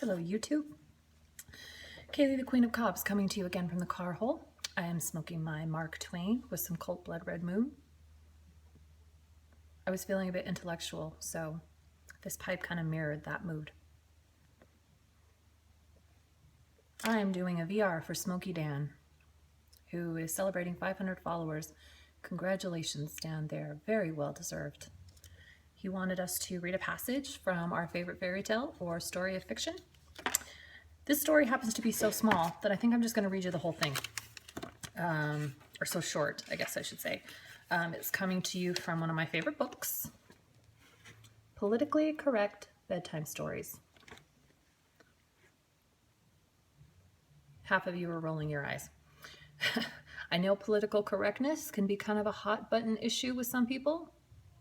Hello YouTube. Kaylee the Queen of Cops coming to you again from the car hole. I am smoking my Mark Twain with some Cold Blood Red Moon. I was feeling a bit intellectual, so this pipe kind of mirrored that mood. I am doing a VR for Smokey Dan, who is celebrating 500 followers. Congratulations, Dan, they're very well deserved. He wanted us to read a passage from our favorite fairy tale or story of fiction. This story happens to be so small that I think I'm just going to read you the whole thing. Or so short, I guess I should say. It's coming to you from one of my favorite books, Politically Correct Bedtime Stories. Half of you are rolling your eyes. I know political correctness can be kind of a hot button issue with some people.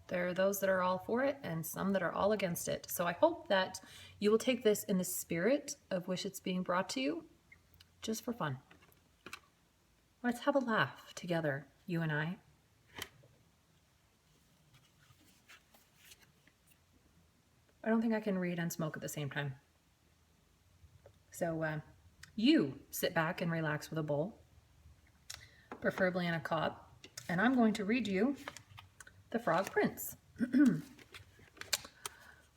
There are those that are all for it and some that are all against it. So I hope that you will take this in the spirit of which it's being brought to you, just for fun. Let's have a laugh together, you and I. I don't think I can read and smoke at the same time. So you sit back and relax with a bowl, preferably in a cup, and I'm going to read you The Frog Prince.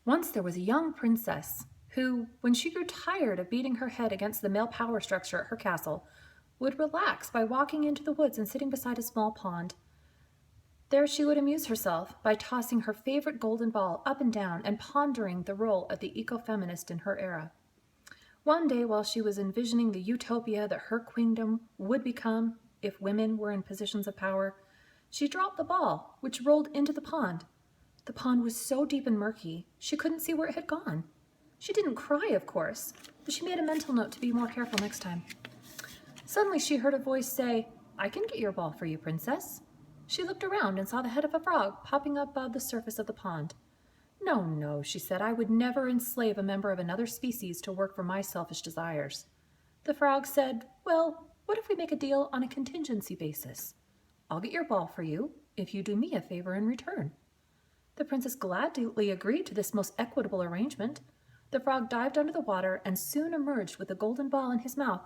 Once there was a young princess who, when she grew tired of beating her head against the male power structure at her castle, would relax by walking into the woods and sitting beside a small pond. There she would amuse herself by tossing her favorite golden ball up and down and pondering the role of the ecofeminist in her era. One day, while she was envisioning the utopia that her queendom would become if women were in positions of power, she dropped the ball, which rolled into the pond. The pond was so deep and murky, she couldn't see where it had gone. She didn't cry, of course, but she made a mental note to be more careful next time. Suddenly she heard a voice say, "I can get your ball for you, princess." She looked around and saw the head of a frog popping up above the surface of the pond. "No, no," she said, "I would never enslave a member of another species to work for my selfish desires." The frog said, "Well, what if we make a deal on a contingency basis? I'll get your ball for you if you do me a favor in return." The princess gladly agreed to this most equitable arrangement. The frog dived under the water and soon emerged with a golden ball in his mouth.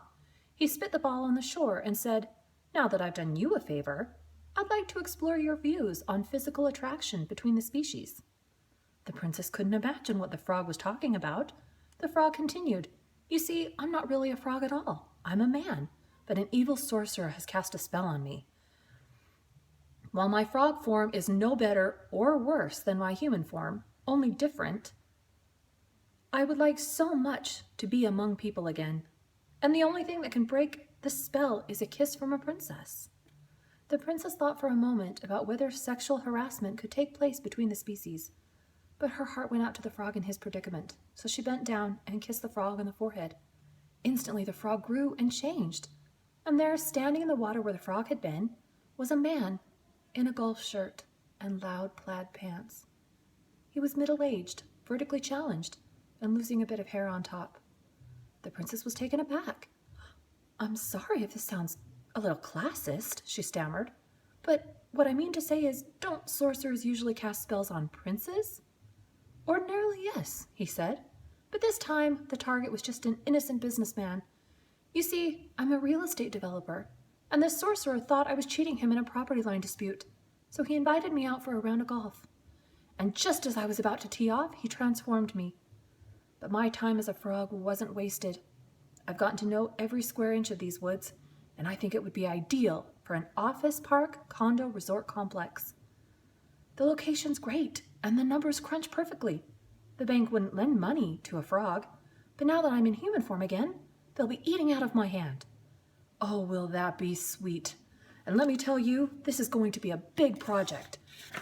He spit the ball on the shore and said, "Now that I've done you a favor, I'd like to explore your views on physical attraction between the species." The princess couldn't imagine what the frog was talking about. The frog continued, "You see, I'm not really a frog at all. I'm a man, but an evil sorcerer has cast a spell on me. While my frog form is no better or worse than my human form, only different, I would like so much to be among people again. And the only thing that can break the spell is a kiss from a princess." The princess thought for a moment about whether sexual harassment could take place between the species, but her heart went out to the frog in his predicament, so she bent down and kissed the frog on the forehead. Instantly the frog grew and changed, and there, standing in the water where the frog had been, was a man in a golf shirt and loud plaid pants. He was middle-aged, vertically challenged, and losing a bit of hair on top. The princess was taken aback. "I'm sorry if this sounds a little classist," she stammered, "but what I mean to say is, don't sorcerers usually cast spells on princes?" "Ordinarily, yes," he said, "but this time the target was just an innocent businessman. You see, I'm a real estate developer, and this sorcerer thought I was cheating him in a property line dispute, so he invited me out for a round of golf. And just as I was about to tee off, he transformed me. But my time as a frog wasn't wasted. I've gotten to know every square inch of these woods, and I think it would be ideal for an office park condo resort complex. The location's great, and the numbers crunch perfectly. The bank wouldn't lend money to a frog, but now that I'm in human form again, they'll be eating out of my hand. Oh, will that be sweet. And let me tell you, this is going to be a big project.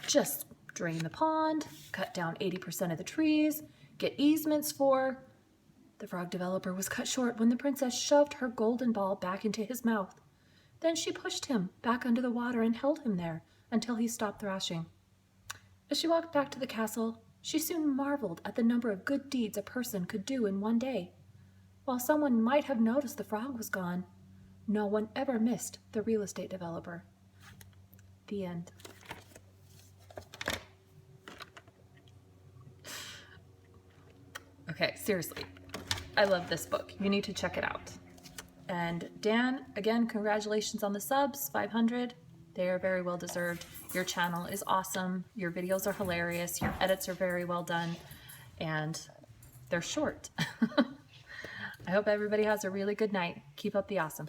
Just drain the pond, cut down 80% of the trees, get easements for..." The frog developer was cut short when the princess shoved her golden ball back into his mouth. Then she pushed him back under the water and held him there until he stopped thrashing. As she walked back to the castle, she soon marveled at the number of good deeds a person could do in one day. While someone might have noticed the frog was gone, no one ever missed the real estate developer. The end. Okay, seriously. I love this book. You need to check it out. And Dan, again, congratulations on the subs, 500. They are very well deserved. Your channel is awesome. Your videos are hilarious. Your edits are very well done. And they're short. I hope everybody has a really good night. Keep up the awesome.